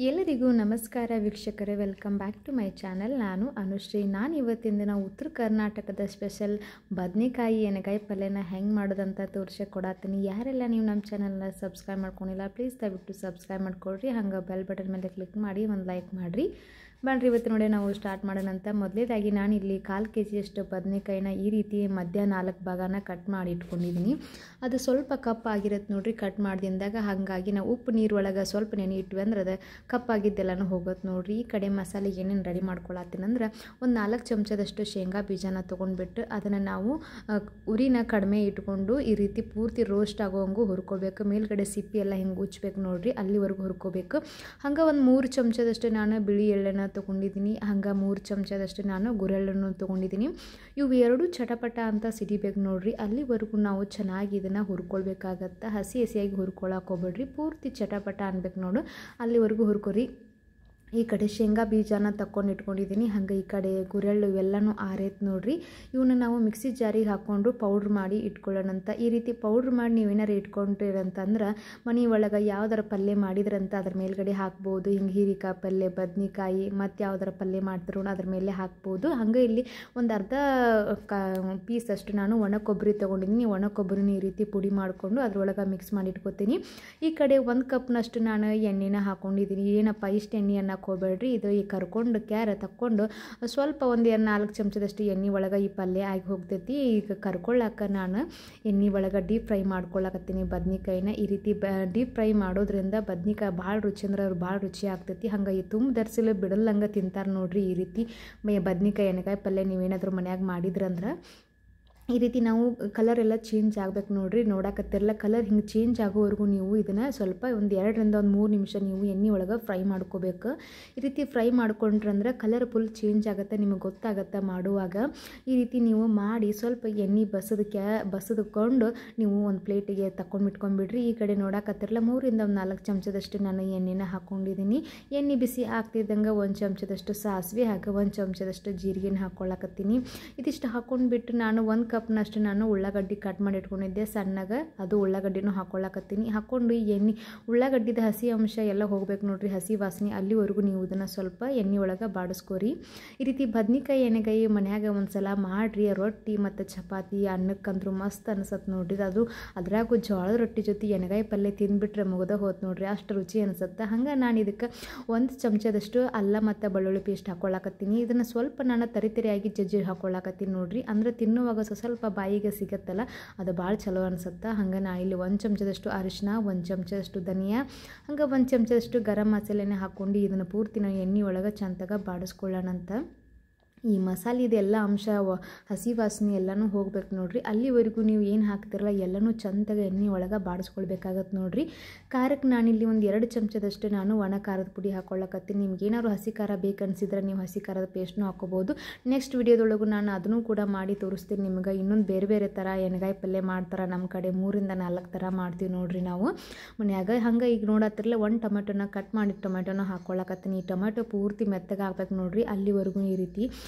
ಎಲ್ಲರಿಗೂ ನಮಸ್ಕಾರ ವೀಕ್ಷಕರೇ, welcome back to my channel. ನಾನು ಅನುಶ್ರೀ. ನಾನು ಇವತ್ತಿನ ದಿನ ಉತ್ತರ ಕರ್ನಾಟಕದ ಸ್ಪೆಷಲ್ ಬದನೆಕಾಯಿ ಎಣ್ಣೆಗಾಯಿ ಪಲ್ಯನ ಹೆಂಗೆ ಮಾಡೋದಂತ ತೋರಿಸಕ್ಕೆ ಕೊಡತ್ತೀನಿ. ಯಾರೆಲ್ಲ ನೀವು ನಮ್ಮ ಚಾನಲ್ನ ಸಬ್ಸ್ಕ್ರೈಬ್ ಮಾಡ್ಕೊಂಡಿಲ್ಲ ಪ್ಲೀಸ್ ದಯವಿಟ್ಟು ಸಬ್ಸ್ಕ್ರೈಬ್ ಮಾಡ್ಕೊಳ್ರಿ. ಹಂಗೆ ಬೆಲ್ ಬಟನ್ ಮೇಲೆ ಕ್ಲಿಕ್ ಮಾಡಿ ಒಂದು ಲೈಕ್ ಮಾಡಿರಿ. ಬನ್ರಿ ಇವತ್ತು ನೋಡಿ ನಾವು ಸ್ಟಾರ್ಟ್ ಮಾಡೋಣಂತ. ಮೊದಲೇದಾಗಿ ನಾನು ಇಲ್ಲಿ 1/4 kg ಬದನೆಕಾಯಿನ ಈ ರೀತಿ ಮಧ್ಯ 4 ಭಾಗನ ಕಟ್ ಮಾಡಿ ಇಟ್ಕೊಂಡಿದ್ದೀನಿ. ಅದು ಸ್ವಲ್ಪ ಕಪ್ಪಾಗಿರುತ್ತೆ ನೋಡಿರಿ ಕಟ್ ಮಾಡಿದಿಂದಾಗ. ಹಾಗಾಗಿ ನಾವು ಉಪ್ಪು ನೀರು ಒಳಗೆ ಸ್ವಲ್ಪ ನೆನೆ ಇಟ್ವಿ ಅಂದ್ರೆ ಅದು ಕಪ್ಪಾಗಿದ್ದೆಲ್ಲನೂ ಹೋಗುತ್ತೆ ನೋಡಿರಿ. ಈ ಕಡೆ ಮಸಾಲೆಗೆ ಏನೇನು ರೆಡಿ ಮಾಡ್ಕೊಳತ್ತೀನಿ ಅಂದ್ರೆ ಒಂದು 4 ಚಮಚದಷ್ಟು ಶೇಂಗಾ ಬೀಜನ ತೊಗೊಂಡ್ಬಿಟ್ಟು ಅದನ್ನು ನಾವು ಉರಿನ ಕಡಿಮೆ ಇಟ್ಕೊಂಡು ಈ ರೀತಿ ಪೂರ್ತಿ ರೋಸ್ಟ್ ಆಗೋಂಗೂ ಹುರ್ಕೋಬೇಕು. ಮೇಲ್ಗಡೆ ಸಿಪ್ಪಿ ಎಲ್ಲ ಹಿಂಗೆ ಉಚ್ಚಬೇಕು ನೋಡಿರಿ, ಅಲ್ಲಿವರೆಗೂ ಹುರ್ಕೋಬೇಕು. ಹಂಗೆ ಒಂದು 3 ಚಮಚದಷ್ಟು ನಾನು ಬಿಳಿ ಎಳ್ಳನ್ನು ತೊಗೊಂಡಿದ್ದೀನಿ. ಹಂಗೆ 3 ಚಮಚದಷ್ಟು ನಾನು ಗುರೆಳ್ಳನ್ನು ತೊಗೊಂಡಿದ್ದೀನಿ. ಇವು ಎರಡು ಚಟಪಟ ಅಂತ ಸಿಡಿಬೇಕು ನೋಡಿರಿ. ಅಲ್ಲಿವರೆಗೂ ನಾವು ಚೆನ್ನಾಗಿ ಇದನ್ನು ಹುರ್ಕೊಳ್ಬೇಕಾಗತ್ತೆ. ಹಸಿಯಾಗಿ ಹುರ್ಕೊಳಕ್ಕೆ ಹೋಗ್ಬೇಡ್ರಿ, ಪೂರ್ತಿ ಚಟಪಟ ಅನ್ಬೇಕು ನೋಡು, ಅಲ್ಲಿವರೆಗೂ ಹುರ್ಕೊರಿ. ಈ ಕಡೆ ಶೇಂಗಾ ಬೀಜನ ತಕ್ಕೊಂಡು ಇಟ್ಕೊಂಡಿದ್ದೀನಿ. ಹಾಗೆ ಈ ಕಡೆ ಗುರೆಳ್ಳು ಇವೆಲ್ಲನೂ ಆರೈತೆ ನೋಡಿರಿ. ಇವನ್ನ ನಾವು ಮಿಕ್ಸಿ ಜಾರಿಗೆ ಹಾಕ್ಕೊಂಡು ಪೌಡ್ರ್ ಮಾಡಿ ಇಟ್ಕೊಳ್ಳೋಣಂತ. ಈ ರೀತಿ ಪೌಡ್ರ್ ಮಾಡಿ ನೀವೇನಾರು ಇಟ್ಕೊಂಡಿರಂತಂದ್ರೆ ಮನೆ ಒಳಗೆ ಯಾವ್ದಾರ ಪಲ್ಯ ಮಾಡಿದ್ರಂತ ಅದ್ರ ಮೇಲ್ಗಡೆ ಹಾಕ್ಬೋದು. ಹಿಂಗೆ ಹೀರಿಕಾಯಿ ಪಲ್ಯ, ಬದ್ನಿಕಾಯಿ ಮತ್ತು ಯಾವ್ದಾರ ಪಲ್ಯ ಮಾಡ್ತಿರೋ ಅದ್ರ ಮೇಲೆ ಹಾಕ್ಬೋದು. ಹಾಗೆ ಇಲ್ಲಿ ಒಂದು ಅರ್ಧ ಪೀಸಷ್ಟು ನಾನು ಒಣ ಕೊಬ್ಬರಿ ತೊಗೊಂಡಿದ್ದೀನಿ. ಒಣ ಕೊಬ್ಬರಿನ ಈ ರೀತಿ ಪುಡಿ ಮಾಡಿಕೊಂಡು ಅದ್ರೊಳಗೆ ಮಿಕ್ಸ್ ಮಾಡಿ ಇಟ್ಕೊತೀನಿ. ಈ ಕಡೆ 1 ಕಪ್ನಷ್ಟು ನಾನು ಎಣ್ಣೆನ ಹಾಕ್ಕೊಂಡಿದ್ದೀನಿ. ಏನಪ್ಪ ಇಷ್ಟು ಎಣ್ಣೆಯನ್ನು ಹೋಗಬೇಡ್ರಿ, ಇದು ಈ ಕರ್ಕೊಂಡು ಕ್ಯಾರ ತಕ್ಕೊಂಡು ಸ್ವಲ್ಪ ಒಂದು 4 ಚಮಚದಷ್ಟು ಎಣ್ಣೆ ಒಳಗೆ ಈ ಪಲ್ಯ ಆಗಿ ಹೋಗ್ತೈತಿ. ಈಗ ಕರ್ಕೊಳ್ಳಾಕ ನಾನು ಎಣ್ಣೆ ಒಳಗೆ ಡೀಪ್ ಫ್ರೈ ಮಾಡ್ಕೊಳ್ಳಾಕತ್ತೀನಿ ಬದ್ನಿಕಾಯಿನ. ಈ ರೀತಿ ಡೀಪ್ ಫ್ರೈ ಮಾಡೋದ್ರಿಂದ ಬದ್ನಿಕಾಯಿ ಭಾಳ ರುಚಿ ಅಂದ್ರೆ ಅವ್ರು ಭಾಳ ರುಚಿ ಆಗ್ತೈತಿ. ಹಂಗೆ ತುಂಬ ದರ್ಸಿಲು ಬಿಡಲ್ಲಂಗೆ ತಿಂತಾರೆ ನೋಡಿರಿ. ಈ ರೀತಿ ಬದ್ನಿಕಾಯಿ ಎಣ್ಣೆಕಾಯಿ ಪಲ್ಯ ನೀವೇನಾದರೂ ಮನ್ಯಾಗ ಮಾಡಿದ್ರಂದ್ರೆ ಈ ರೀತಿ ನಾವು ಕಲರ್ ಎಲ್ಲ ಚೇಂಜ್ ಆಗ್ಬೇಕು ನೋಡಿರಿ. ನೋಡಕತ್ತಿರಲ್ಲ, ಕಲರ್ ಹಿಂಗೆ ಚೇಂಜ್ ಆಗೋವರೆಗೂ ನೀವು ಇದನ್ನು ಸ್ವಲ್ಪ ಒಂದು 2 ರಿಂದ 3 ನಿಮಿಷ ನೀವು ಎಣ್ಣೆ ಒಳಗೆ ಫ್ರೈ ಮಾಡ್ಕೋಬೇಕು. ಈ ರೀತಿ ಫ್ರೈ ಮಾಡ್ಕೊಂಡ್ರಂದ್ರೆ ಕಲರ್ ಫುಲ್ ಚೇಂಜ್ ಆಗುತ್ತೆ, ನಿಮಗೆ ಗೊತ್ತಾಗುತ್ತೆ ಮಾಡುವಾಗ. ಈ ರೀತಿ ನೀವು ಮಾಡಿ ಸ್ವಲ್ಪ ಎಣ್ಣೆ ಬಸದ್ಕೊಂಡು ನೀವು ಒಂದು ಪ್ಲೇಟಿಗೆ ತಗೊಂಡ್ಬಿಟ್ಕೊಂಡ್ಬಿಡ್ರಿ. ಈ ಕಡೆ ನೋಡಕತ್ತಿರಲ್ಲ 3 ರಿಂದ 4 ಚಮಚದಷ್ಟು ನಾನು ಎಣ್ಣೆನ ಹಾಕ್ಕೊಂಡಿದ್ದೀನಿ. ಎಣ್ಣೆ ಬಿಸಿ ಆಗ್ತಿದ್ದಂಗೆ 1 ಚಮಚದಷ್ಟು ಸಾಸಿವೆ ಹಾಗೆ 1 ಚಮಚದಷ್ಟು ಜೀರಿಗೆನ ಹಾಕ್ಕೊಳ್ಳಾಕತ್ತೀನಿ. ಇದಿಷ್ಟು ಹಾಕ್ಕೊಂಡ್ಬಿಟ್ಟು ನಾನು 1 ಕಪ್ನಷ್ಟು ನಾನು ಉಳ್ಳಾಗಡ್ಡಿ ಕಟ್ ಮಾಡಿ ಇಟ್ಕೊಂಡಿದ್ದೆ ಸಣ್ಣಗೆ, ಅದು ಉಳ್ಳಾಗಡ್ಡಿನೂ ಹಾಕ್ಕೊಳ್ಳಾಕತ್ತೀನಿ. ಹಾಕ್ಕೊಂಡು ಈ ಎಣ್ಣೆ ಉಳ್ಳಾಗಡ್ಡಿದ ಹಸಿ ಅಂಶ ಎಲ್ಲ ಹೋಗ್ಬೇಕು ನೋಡಿರಿ, ಹಸಿ ವಾಸನೆ ಅಲ್ಲಿವರೆಗೂ ನೀವು ಇದನ್ನು ಸ್ವಲ್ಪ ಎಣ್ಣೆ ಒಳಗೆ ಬಾಡಿಸ್ಕೋರಿ. ಈ ರೀತಿ ಬದ್ನಿಕಾಯಿ ಎಣ್ಣೆಗಾಯಿ ಮನ್ಯಾಗ ಒಂದ್ಸಲ ಮಾಡಿರಿ. ರೊಟ್ಟಿ ಮತ್ತು ಚಪಾತಿ ಅನ್ನಕ್ಕಂದ್ರೂ ಮಸ್ತ್ ಅನ್ಸತ್ತೆ ನೋಡ್ರಿ. ಅದು ಅದ್ರಾಗೂ ಜೋಳದ ರೊಟ್ಟಿ ಜೊತೆ ಎಣ್ಣೆಗಾಯಿ ಪಲ್ಯ ತಿಂದ್ಬಿಟ್ರೆ ಮುಗ್ದ ಹೋತ್ ನೋಡ್ರಿ, ಅಷ್ಟು ರುಚಿ ಅನಿಸುತ್ತೆ. ಹಂಗೆ ನಾನು ಇದಕ್ಕೆ 1 ಚಮಚದಷ್ಟು ಅಲ್ಲ ಮತ್ತು ಬೆಳ್ಳುಳ್ಳಿ ಪೇಸ್ಟ್ ಹಾಕ್ಕೊಳ್ಳಾಕತ್ತೀನಿ. ಇದನ್ನು ಸ್ವಲ್ಪ ನಾನು ತರಿಯಾಗಿ ಜಜ್ಜಿ ಹಾಕ್ಕೊಳ್ಳಾಕತ್ತೀನಿ ನೋಡಿರಿ. ಅಂದರೆ ತಿನ್ನುವಾಗ ಸ್ವಲ್ಪ ಬಾಯಿಗೆ ಸಿಗುತ್ತಲ್ಲ, ಅದು ಭಾಳ ಚಲೋ ಅನಿಸುತ್ತೆ. ಹಂಗೆ ನಾನು ಇಲ್ಲಿ 1 ಚಮಚದಷ್ಟು ಅರಿಶಿನ, 1 ಚಮಚದಷ್ಟು ಧನಿಯಾ, ಹಂಗೆ 1 ಚಮಚದಷ್ಟು ಗರಂ ಮಸಾಲೆನೇ ಹಾಕ್ಕೊಂಡು ಇದನ್ನು ಪೂರ್ತಿ ನಾವು ಎಣ್ಣೆ ಒಳಗೆ ಚಂದಾಗ ಬಾಡಿಸ್ಕೊಳ್ಳೋಣಂತ. ಈ ಮಸಾಲೆದೆಲ್ಲ ಅಂಶ ಹಸಿ ವಾಸನೆ ಎಲ್ಲನೂ ಹೋಗ್ಬೇಕು ನೋಡಿರಿ. ಅಲ್ಲಿವರೆಗೂ ನೀವು ಏನು ಹಾಕ್ತಿರಲ್ಲ ಎಲ್ಲನೂ ಚಂದಾಗ ಎಣ್ಣೆ ಒಳಗೆ ಬಾಡಿಸ್ಕೊಳ್ಬೇಕಾಗತ್ತೆ ನೋಡಿರಿ. ಖಾರಕ್ಕೆ ನಾನಿಲ್ಲಿ ಒಂದು 2 ಚಮಚದಷ್ಟು ನಾನು ಒಣ ಖಾರದ ಪುಡಿ ಹಾಕ್ಕೊಳ್ಳಾಕತ್ತೀನಿ. ನಿಮ್ಗೆ ಏನಾದ್ರು ಹಸಿ ಖಾರ ಬೇಕನ್ಸಿದ್ರೆ ನೀವು ಹಸಿ ಖಾರದ ಪೇಸ್ಟ್ನೂ ಹಾಕ್ಕೋಬೋದು. ನೆಕ್ಸ್ಟ್ ವಿಡಿಯೋದೊಳಗೂ ನಾನು ಅದನ್ನು ಕೂಡ ಮಾಡಿ ತೋರಿಸ್ತೀನಿ ನಿಮ್ಗೆ. ಇನ್ನೊಂದು ಬೇರೆ ಥರ ಎಣ್ಣೆಗಾಯಿ ಪಲ್ಯ ಮಾಡ್ತಾರೆ ನಮ್ಮ ಕಡೆ, 3 ರಿಂದ 4 ಥರ ಮಾಡ್ತೀವಿ ನೋಡಿರಿ ನಾವು ಮನ್ಯಾಗ. ಹಂಗೆ ಈಗ ನೋಡತ್ತಿರಲ್ಲ 1 ಟೊಮೆಟೊನ ಕಟ್ ಮಾಡಿ ಟೊಮೆಟೊನ ಹಾಕ್ಕೊಳ್ಳಾಕತ್ತೀನಿ. ಈ ಟೊಮೆಟೊ ಪೂರ್ತಿ ಮೆತ್ತಗೆ ಹಾಕ್ಬೇಕು ನೋಡಿರಿ. ಅಲ್ಲಿವರೆಗೂ ಈ ರೀತಿ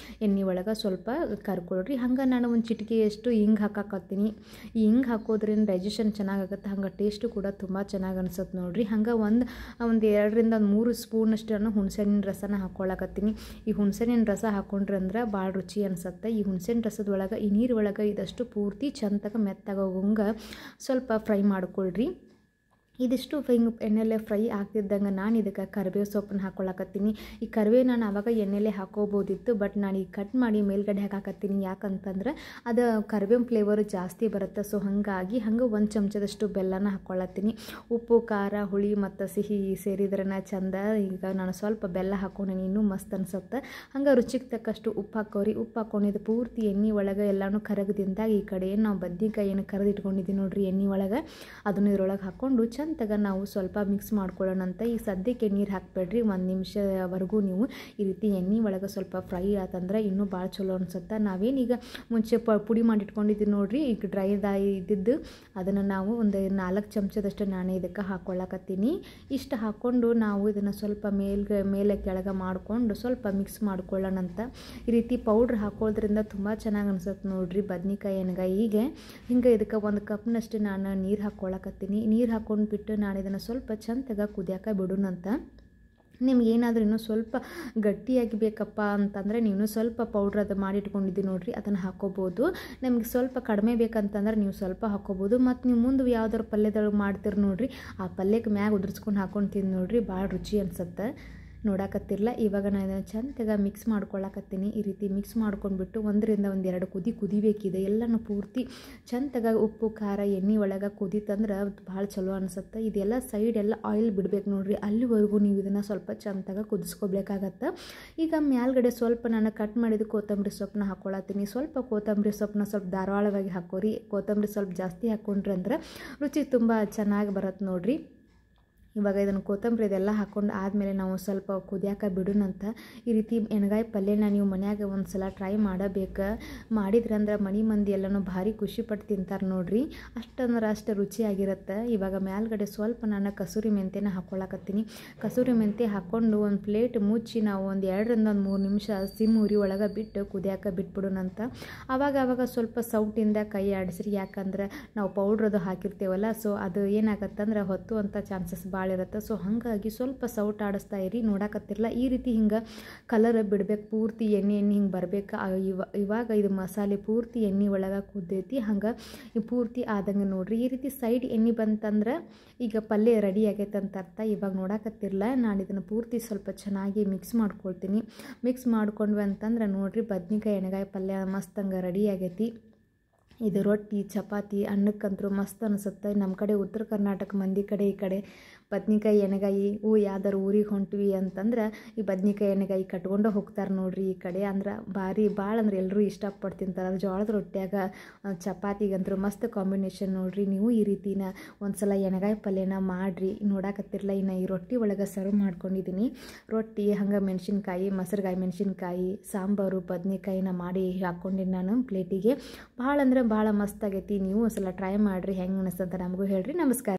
ಎಣ್ಣೆ ಒಳಗೆ ಸ್ವಲ್ಪ ಕರ್ಕೊಳ್ರಿ. ಹಂಗೆ ನಾನು ಒಂದು ಚಿಟಿಕೆಯಷ್ಟು ಹಿಂಗೆ ಹಾಕಾಕತ್ತೀನಿ. ಈ ಹಿಂಗೆ ಹಾಕೋದ್ರಿಂದ ಡೈಜೆಷನ್ ಚೆನ್ನಾಗಾಗುತ್ತೆ, ಹಂಗೆ ಟೇಸ್ಟು ಕೂಡ ತುಂಬ ಚೆನ್ನಾಗಿ ಅನ್ಸುತ್ತೆ ನೋಡಿರಿ. ಹಂಗೆ ಒಂದು 2 ರಿಂದ 3 ಸ್ಪೂನಷ್ಟು ನಾನು ಹುಣಸೆಹಣ್ಣಿನ ರಸನ ಹಾಕ್ಕೊಳ್ಳಾಕತ್ತೀನಿ. ಈ ಹುಣಸೆಹಣ್ಣಿನ ರಸ ಹಾಕ್ಕೊಂಡ್ರೆ ಅಂದ್ರೆ ಭಾಳ ರುಚಿ ಅನಿಸುತ್ತೆ. ಈ ಹುಣಸೆಹಣ್ಣು ರಸದೊಳಗೆ ಈ ನೀರು ಒಳಗೆ ಇದಷ್ಟು ಪೂರ್ತಿ ಚಂದಾಗ ಮೆತ್ತಗೋಗಂಗೆ ಸ್ವಲ್ಪ ಫ್ರೈ ಮಾಡ್ಕೊಳ್ರಿ. ಇದಿಷ್ಟು ಹಿಂಗೆ ಎಣ್ಣೆಲೆ ಫ್ರೈ ಆಗ್ತಿದ್ದಂಗೆ ನಾನು ಇದಕ್ಕೆ ಕರಿಬೇವು ಸೊಪ್ಪನ್ನ ಹಾಕ್ಕೊಳ್ಳಾಕತ್ತೀನಿ. ಈ ಕರಿಬೇವು ನಾನು ಆವಾಗ ಎಣ್ಣೆಲೆ ಹಾಕೋಬೋದಿತ್ತು, ಬಟ್ ನಾನು ಈಗ ಕಟ್ ಮಾಡಿ ಮೇಲ್ಗಡೆ ಹಾಕಾಕತ್ತೀನಿ. ಯಾಕಂತಂದ್ರೆ ಅದು ಕರಿಬೇವು ಫ್ಲೇವರು ಜಾಸ್ತಿ ಬರುತ್ತೆ. ಸೊ ಹಾಗಾಗಿ 1 ಚಮಚದಷ್ಟು ಬೆಲ್ಲನ ಹಾಕ್ಕೊಳ್ಳತ್ತೀನಿ. ಉಪ್ಪು, ಖಾರ, ಹುಳಿ ಮತ್ತು ಸಿಹಿ ಸೇರಿದ್ರನ ಚಂದ. ಈಗ ನಾನು ಸ್ವಲ್ಪ ಬೆಲ್ಲ ಹಾಕ್ಕೊಂಡೀನಿ, ಇನ್ನೂ ಮಸ್ತ್ ಅನ್ಸುತ್ತೆ. ಹಂಗೆ ರುಚಿಗೆ ತಕ್ಕಷ್ಟು ಉಪ್ಪು ಹಾಕೋರಿ. ಉಪ್ಪು ಹಾಕ್ಕೊಂಡಿದ್ದು ಪೂರ್ತಿ ಎಣ್ಣೆ ಒಳಗೆ ಎಲ್ಲನೂ ಕರಗದಿಂದಾಗ ಈ ಕಡೆ ಏನು ನಾವು ಬದ್ನಿಕಾಯಿ ಏನು ಕರೆದಿಟ್ಕೊಂಡಿದ್ದೀವಿ ನೋಡಿರಿ ಎಣ್ಣೆ ಒಳಗೆ, ಅದನ್ನು ಇದ್ರೊಳಗೆ ಹಾಕ್ಕೊಂಡು ಚಂದಾಗ ನಾವು ಸ್ವಲ್ಪ ಮಿಕ್ಸ್ ಮಾಡ್ಕೊಳ್ಳೋಣಂತ. ಈಗ ಸದ್ಯಕ್ಕೆ ನೀರು ಹಾಕಬೇಡ್ರಿ, 1 ನಿಮಿಷವರೆಗೂ ನೀವು ಈ ರೀತಿ ಎಣ್ಣೆ ಒಳಗೆ ಸ್ವಲ್ಪ ಫ್ರೈ ಆತಂದ್ರೆ ಇನ್ನೂ ಭಾಳ ಚಲೋ ಅನ್ಸುತ್ತೆ. ನಾವೇನೀಗ ಮುಂಚೆ ಪುಡಿ ಮಾಡಿಟ್ಕೊಂಡಿದ್ದೀವಿ ನೋಡಿರಿ, ಈಗ ಡ್ರೈದಾಗಿ ಇದ್ದಿದ್ದು ಅದನ್ನು ನಾವು ಒಂದು 4 ಚಮಚದಷ್ಟು ನಾನು ಇದಕ್ಕೆ ಹಾಕ್ಕೊಳ್ಳಾಕತ್ತೀನಿ. ಇಷ್ಟು ಹಾಕ್ಕೊಂಡು ನಾವು ಇದನ್ನು ಸ್ವಲ್ಪ ಮೇಲೆ ಕೆಳಗೆ ಮಾಡಿಕೊಂಡು ಸ್ವಲ್ಪ ಮಿಕ್ಸ್ ಮಾಡ್ಕೊಳ್ಳೋಣಂತ. ಈ ರೀತಿ ಪೌಡ್ರ್ ಹಾಕೋದ್ರಿಂದ ತುಂಬ ಚೆನ್ನಾಗಿ ಅನ್ಸುತ್ತೆ ನೋಡಿರಿ ಬದ್ನಿಕಾಯಿ ಎಣ್ಣೆಗಾಯಿಗೆ. ಹಿಂಗೆ ಇದಕ್ಕೆ 1 ಕಪ್ನಷ್ಟು ನಾನು ನೀರು ಹಾಕ್ಕೊಳ್ಳಾಕತ್ತೀನಿ. ನೀರು ಹಾಕ್ಕೊಂಡ್ಬಿಟ್ಟು ನಾನು ಇದನ್ನು ಸ್ವಲ್ಪ ಚಂದಾಗ ಕುದಿಯಾಕ ಬಿಡೋಣಂತ. ನಿಮ್ಗೇನಾದ್ರೂ ಇನ್ನೂ ಸ್ವಲ್ಪ ಗಟ್ಟಿಯಾಗಿ ಬೇಕಪ್ಪ ಅಂತಂದರೆ ನೀವು ಸ್ವಲ್ಪ ಪೌಡ್ರ್ ಅದು ಮಾಡಿಟ್ಕೊಂಡಿದ್ದೀವಿ ನೋಡಿರಿ, ಅದನ್ನು ಹಾಕ್ಕೋಬೋದು. ನಿಮ್ಗೆ ಸ್ವಲ್ಪ ಕಡಿಮೆ ಬೇಕಂತಂದ್ರೆ ನೀವು ಸ್ವಲ್ಪ ಹಾಕ್ಕೋಬೋದು. ಮತ್ತು ನೀವು ಮುಂದೆ ಯಾವ್ದಾದ್ರು ಪಲ್ಯದೊಳಗೆ ಮಾಡ್ತೀರಿ ನೋಡಿರಿ, ಆ ಪಲ್ಯಕ್ಕೆ ಮ್ಯಾಗ ಉದುರಿಸ್ಕೊಂಡು ಹಾಕ್ಕೊಂಡು ತಿಂದು ನೋಡಿರಿ, ಭಾಳ ರುಚಿ ಅನ್ಸುತ್ತೆ. ನೋಡಾಕತ್ತಿರಲ್ಲ, ಇವಾಗ ನಾನು ಇದನ್ನು ಚಂದಾಗ ಮಿಕ್ಸ್ ಮಾಡ್ಕೊಳಕತ್ತೀನಿ. ಈ ರೀತಿ ಮಿಕ್ಸ್ ಮಾಡ್ಕೊಂಡ್ಬಿಟ್ಟು 1 ರಿಂದ 2 ಕುದಿಬೇಕಿದೆ. ಎಲ್ಲನೂ ಪೂರ್ತಿ ಚಂದಾಗ ಉಪ್ಪು ಖಾರ ಎಣ್ಣೆ ಒಳಗೆ ಕುದಿತಂದ್ರೆ ಭಾಳ ಚಲೋ ಅನಿಸುತ್ತೆ. ಇದೆಲ್ಲ ಸೈಡ್ ಎಲ್ಲ ಆಯಿಲ್ ಬಿಡ್ಬೇಕು ನೋಡಿರಿ, ಅಲ್ಲಿವರೆಗೂ ನೀವು ಇದನ್ನು ಸ್ವಲ್ಪ ಚಂದಾಗ ಕುದಿಸ್ಕೊಬೇಕಾಗತ್ತೆ. ಈಗ ಮ್ಯಾಲ್ಗಡೆ ಸ್ವಲ್ಪ ನಾನು ಕಟ್ ಮಾಡಿದ ಕೊತ್ತಂಬರಿ ಸೊಪ್ಪನ್ನ ಹಾಕ್ಕೊಳತ್ತೀನಿ. ಸ್ವಲ್ಪ ಕೊತ್ತಂಬರಿ ಸೊಪ್ಪನ್ನ ಸ್ವಲ್ಪ ಧಾರಾಳವಾಗಿ ಹಾಕೋರಿ. ಕೊತ್ತಂಬರಿ ಸ್ವಲ್ಪ ಜಾಸ್ತಿ ಹಾಕ್ಕೊಂಡ್ರಿ ಅಂದ್ರೆ ರುಚಿ ತುಂಬ ಚೆನ್ನಾಗಿ ಬರುತ್ತೆ ನೋಡಿರಿ. ಇವಾಗ ಇದನ್ನು ಕೊತ್ತಂಬರಿ ಇದೆಲ್ಲ ಹಾಕ್ಕೊಂಡು ಆದಮೇಲೆ ನಾವು ಸ್ವಲ್ಪ ಕುದಿಯಾಕ ಬಿಡೋಣಂತ. ಈ ರೀತಿ ಎಣ್ಗಾಯಿ ಪಲ್ಯನ ನೀವು ಮನ್ಯಾಗ ಒಂದು ಸಲ ಟ್ರೈ ಮಾಡಬೇಕು. ಮಾಡಿದ್ರಂದ್ರೆ ಮನೆ ಮಂದಿ ಎಲ್ಲನೂ ಭಾರಿ ಖುಷಿಪಟ್ಟು ತಿಂತಾರೆ ನೋಡಿರಿ, ಅಷ್ಟಂದ್ರೆ ಅಷ್ಟು ರುಚಿಯಾಗಿರುತ್ತೆ. ಇವಾಗ ಮ್ಯಾಲ್ಗಡೆ ಸ್ವಲ್ಪ ನಾನು ಕಸೂರಿ ಮೆಂತ್ಯನ ಹಾಕ್ಕೊಳಕತ್ತೀನಿ. ಕಸೂರಿ ಮೆಂತ್ಯ ಹಾಕ್ಕೊಂಡು ಒಂದು ಪ್ಲೇಟ್ ಮುಚ್ಚಿ ನಾವು ಒಂದು 2 ರಿಂದ 3 ನಿಮಿಷ ಸಿಮ್ ಉರಿ ಒಳಗೆ ಬಿಟ್ಟು ಕುದಿಯಾಕ ಬಿಟ್ಬಿಡೋಣಂತ. ಆವಾಗ ಸ್ವಲ್ಪ ಸೌಟಿಂದ ಕೈ ಆಡಿಸ್ರಿ, ಯಾಕಂದ್ರೆ ನಾವು ಪೌಡ್ರ್ ಅದು ಹಾಕಿರ್ತೇವಲ್ಲ, ಸೊ ಅದು ಏನಾಗತ್ತಂದ್ರೆ ಹೊತ್ತು ಅಂತ ಚಾನ್ಸಸ್ ಭಾಳ ಇರುತ್ತೆ. ಸೊ ಹಾಗಾಗಿ ಸ್ವಲ್ಪ ಸೌಟ್ ಆಡಿಸ್ತಾ ಇರಿ. ನೋಡಾಕತ್ತಿರಲ್ಲ, ಈ ರೀತಿ ಹಿಂಗೆ ಕಲರ್ ಬಿಡ್ಬೇಕು, ಪೂರ್ತಿ ಎಣ್ಣೆ ಹಿಂಗೆ ಬರಬೇಕು. ಇವಾಗ ಇದು ಮಸಾಲೆ ಪೂರ್ತಿ ಎಣ್ಣೆ ಒಳಗೆ ಕುದ್ದೈತಿ, ಹಂಗೆ ಪೂರ್ತಿ ಆದಂಗೆ ನೋಡಿರಿ. ಈ ರೀತಿ ಸೈಡ್ ಎಣ್ಣೆ ಬಂತಂದ್ರೆ ಈಗ ಪಲ್ಯ ರೆಡಿ ಆಗೈತೆ ಅಂತ ಅರ್ಥ. ಇವಾಗ ನೋಡಾಕತ್ತಿರಲ್ಲ, ನಾನು ಇದನ್ನು ಪೂರ್ತಿ ಸ್ವಲ್ಪ ಚೆನ್ನಾಗಿ ಮಿಕ್ಸ್ ಮಾಡ್ಕೊಳ್ತೀನಿ. ಮಿಕ್ಸ್ ಮಾಡ್ಕೊಂಡ್ವಿ ಅಂತಂದ್ರೆ ನೋಡಿರಿ, ಬದ್ನಿಕಾಯಿ ಎಣ್ಗಾಯಿ ಪಲ್ಯ ಮಸ್ತಂಗೆ ರೆಡಿ ಆಗೈತಿ. ಇದು ರೊಟ್ಟಿ ಚಪಾತಿ ಅನ್ನಕ್ಕಂತರೂ ಮಸ್ತ್ ಅನಿಸುತ್ತೆ. ನಮ್ಮ ಕಡೆ ಉತ್ತರ ಕರ್ನಾಟಕ ಮಂದಿ ಕಡೆ ಈ ಕಡೆ ಬದ್ನಿಕಾಯಿ ಎಣ್ಗಾಯಿ ಯಾವ್ದಾರು ಊರಿಗೆ ಹೊಂಟ್ವಿ ಅಂತಂದ್ರೆ ಈ ಬದ್ನಿಕಾಯಿ ಎಣ್ಗಾಯಿ ಕಟ್ಕೊಂಡು ಹೋಗ್ತಾರೆ ನೋಡಿರಿ. ಈ ಕಡೆ ಅಂದ್ರೆ ಭಾಳ ಅಂದ್ರೆ ಎಲ್ಲರೂ ಇಷ್ಟಪಟ್ಟು ತಿಂತಾರೆ. ಅದು ಜೋಳದ ರೊಟ್ಟಿಯಾಗ ಚಪಾತಿಗಂತರೂ ಮಸ್ತ್ ಕಾಂಬಿನೇಷನ್ ನೋಡಿರಿ. ನೀವು ಈ ರೀತಿನ ಒಂದು ಸಲ ಎಣ್ಗಾಯಿ ಪಲ್ಯನ ಮಾಡಿರಿ. ನೋಡಾಕತ್ತಿರಲ್ಲ, ಇನ್ನು ಈ ರೊಟ್ಟಿ ಒಳಗೆ ಸರ್ವ್ ಮಾಡ್ಕೊಂಡಿದ್ದೀನಿ. ರೊಟ್ಟಿ ಹಂಗೆ ಮೆಣಸಿನ್ಕಾಯಿ, ಮೊಸರುಗಾಯಿ ಮೆಣಸಿನ್ಕಾಯಿ, ಸಾಂಬಾರು, ಬದ್ನಿಕಾಯಿನ ಮಾಡಿ ಹಾಕ್ಕೊಂಡಿನಿ ನಾನು ಪ್ಲೇಟಿಗೆ. ಭಾಳ ಅಂದ್ರೆ ಭಾಳ ಮಸ್ತ್ ಆಗೈತಿ. ನೀವು ಒಂದು ಸಲ ಟ್ರೈ ಮಾಡಿರಿ, ಹೆಂಗೆ ಅನಿಸ್ತಂತ ನಮಗೂ ಹೇಳ್ರಿ. ನಮಸ್ಕಾರ.